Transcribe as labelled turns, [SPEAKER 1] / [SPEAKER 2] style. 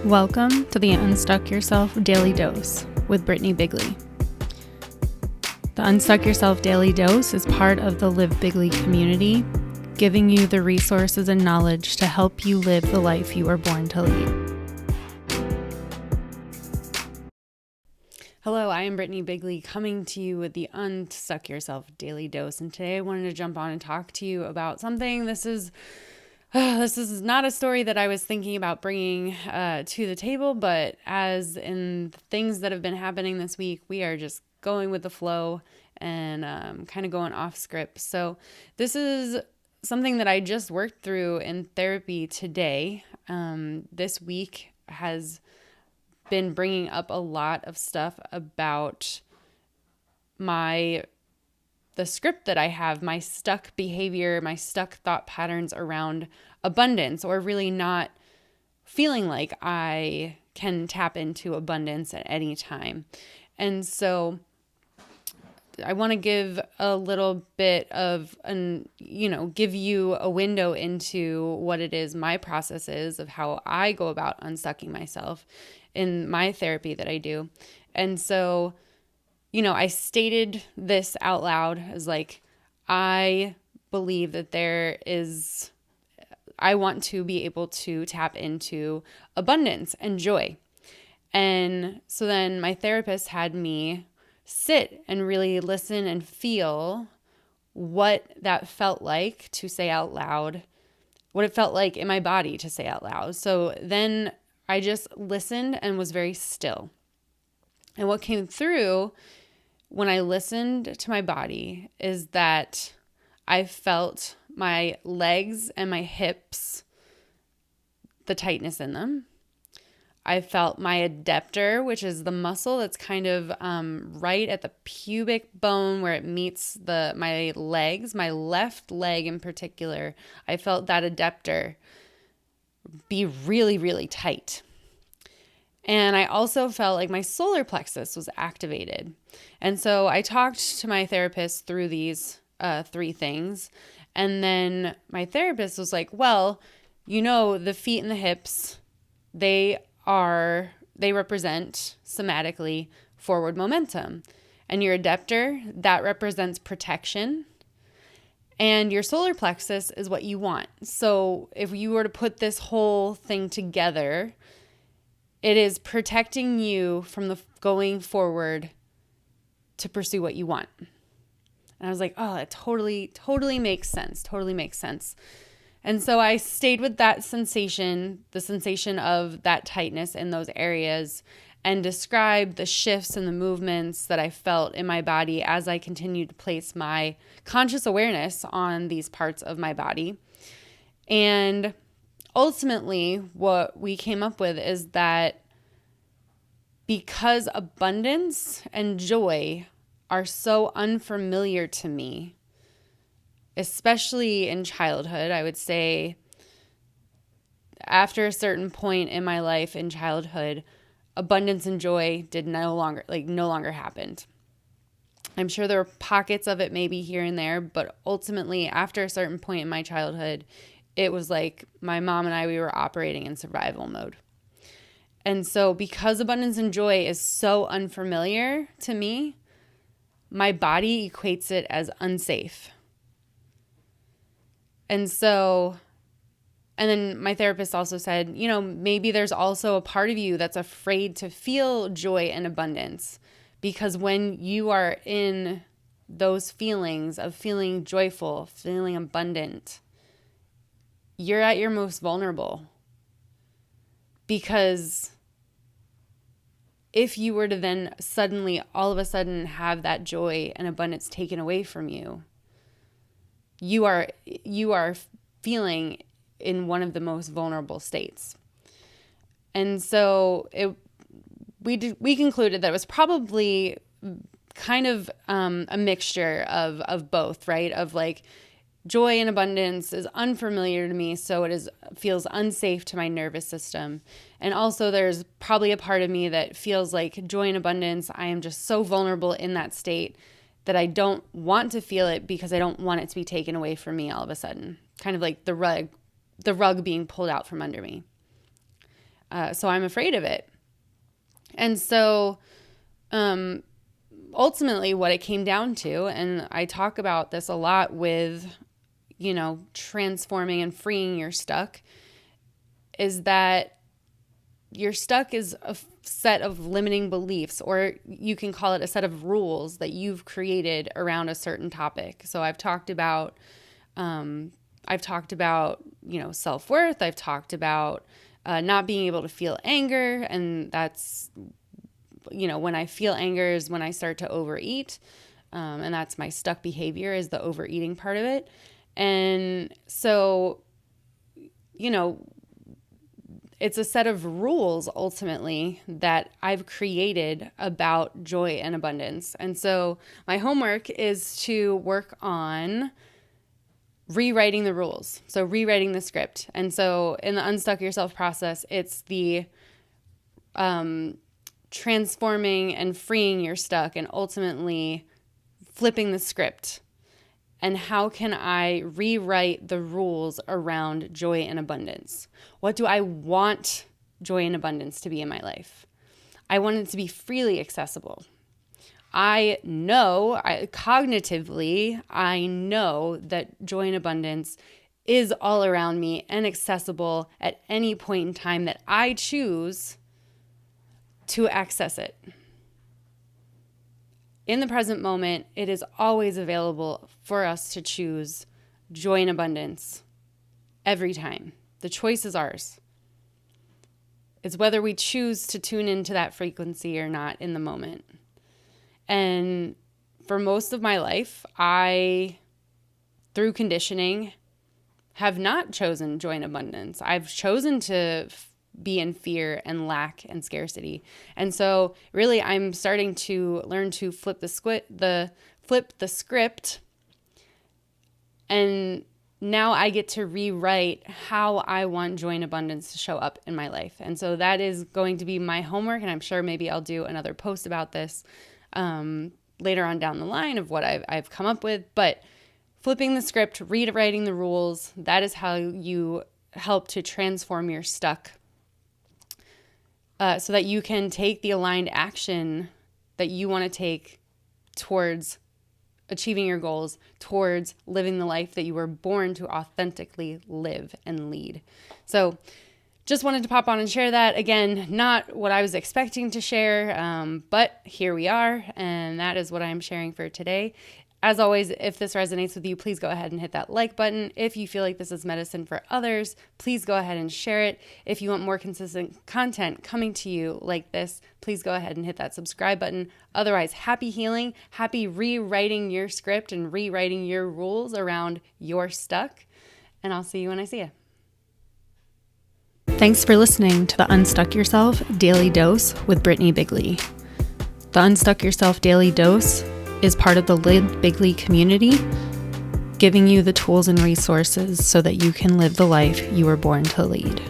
[SPEAKER 1] Welcome to the Unstuck Yourself Daily Dose with Brittany Bigley. The Unstuck Yourself Daily Dose is part of the Live Bigley community, giving you the resources and knowledge to help you live the life you were born to lead. Hello, I am Brittany Bigley coming to you with the Unstuck Yourself Daily Dose, and today I wanted to jump on and talk to you about something. This is not a story that I was thinking about bringing to the table, but as in things that have been happening this week, we are just going with the flow and kind of going off script. So this is something that I just worked through in therapy today. This week has been bringing up a lot of stuff about the script that I have, my stuck behavior, my stuck thought patterns around abundance, or really not feeling like I can tap into abundance at any time. And so I want to give a little bit of give you a window into what it is my process is of how I go about unstucking myself in my therapy that I do. And so I stated this out loud as I believe that I want to be able to tap into abundance and joy. And so then my therapist had me sit and really listen and feel what that felt like to say out loud, what it felt like in my body to say out loud. So then I just listened and was very still. And what came through when I listened to my body is that I felt my legs and my hips, the tightness in them. I felt my adductor, which is the muscle that's kind of right at the pubic bone where it meets my legs, my left leg in particular. I felt that adductor be really, really tight. And I also felt like my solar plexus was activated. And so I talked to my therapist through these three things. And then my therapist was like, well, the feet and the hips, they represent somatically forward momentum. And your adductor, that represents protection. And your solar plexus is what you want. So if you were to put this whole thing together, it is protecting you from the going forward to pursue what you want. And I was like, oh, that totally makes sense. Totally makes sense. And so I stayed with that sensation, the sensation of that tightness in those areas, and described the shifts and the movements that I felt in my body as I continued to place my conscious awareness on these parts of my body. And ultimately, what we came up with is that because abundance and joy are so unfamiliar to me, especially in childhood, I would say after a certain point in my life in childhood, abundance and joy no longer happened. I'm sure there were pockets of it maybe here and there, but ultimately after a certain point in my childhood, it was like my mom and I, we were operating in survival mode. And so because abundance and joy is so unfamiliar to me, my body equates it as unsafe. And then my therapist also said, maybe there's also a part of you that's afraid to feel joy and abundance, because when you are in those feelings of feeling joyful, feeling abundant, you're at your most vulnerable. Because if you were to then all of a sudden have that joy and abundance taken away from you, you are feeling in one of the most vulnerable states. And so we concluded that it was probably kind of a mixture of both, right? Of joy and abundance is unfamiliar to me, so feels unsafe to my nervous system. And also there's probably a part of me that feels like joy and abundance, I am just so vulnerable in that state that I don't want to feel it because I don't want it to be taken away from me all of a sudden. Kind of like the rug being pulled out from under me. So I'm afraid of it. And so ultimately what it came down to, and I talk about this a lot with, transforming and freeing your stuck, is that your stuck is a set of limiting beliefs, or you can call it a set of rules that you've created around a certain topic. So I've talked about, self-worth. I've talked about not being able to feel anger. And that's, when I feel anger is when I start to overeat. And that's my stuck behavior, is the overeating part of it. And so, it's a set of rules ultimately that I've created about joy and abundance. And so my homework is to work on rewriting the rules. So rewriting the script. And so in the Unstuck Yourself process, it's the transforming and freeing your stuck and ultimately flipping the script. And how can I rewrite the rules around joy and abundance? What do I want joy and abundance to be in my life? I want it to be freely accessible. Cognitively, I know that joy and abundance is all around me and accessible at any point in time that I choose to access it. In the present moment, it is always available for us to choose joy and abundance every time. The choice is ours. It's whether we choose to tune into that frequency or not in the moment. And for most of my life, I, through conditioning, have not chosen joy and abundance. I've chosen to be in fear and lack and scarcity. And so really I'm starting to learn to flip the script. And now I get to rewrite how I want joy and abundance to show up in my life. And so that is going to be my homework. And I'm sure maybe I'll do another post about this later on down the line of what I've come up with. But flipping the script, rewriting the rules, that is how you help to transform your stuck, so that you can take the aligned action that you want to take towards achieving your goals, towards living the life that you were born to authentically live and lead. So just wanted to pop on and share that. Again, not what I was expecting to share, but here we are, and that is what I'm sharing for today. As always, if this resonates with you, please go ahead and hit that like button. If you feel like this is medicine for others, please go ahead and share it. If you want more consistent content coming to you like this, please go ahead and hit that subscribe button. Otherwise, happy healing, happy rewriting your script and rewriting your rules around your stuck. And I'll see you when I see you. Thanks for listening to the Unstuck Yourself Daily Dose with Brittany Bigley. The Unstuck Yourself Daily Dose is part of the Bigley community, giving you the tools and resources so that you can live the life you were born to lead.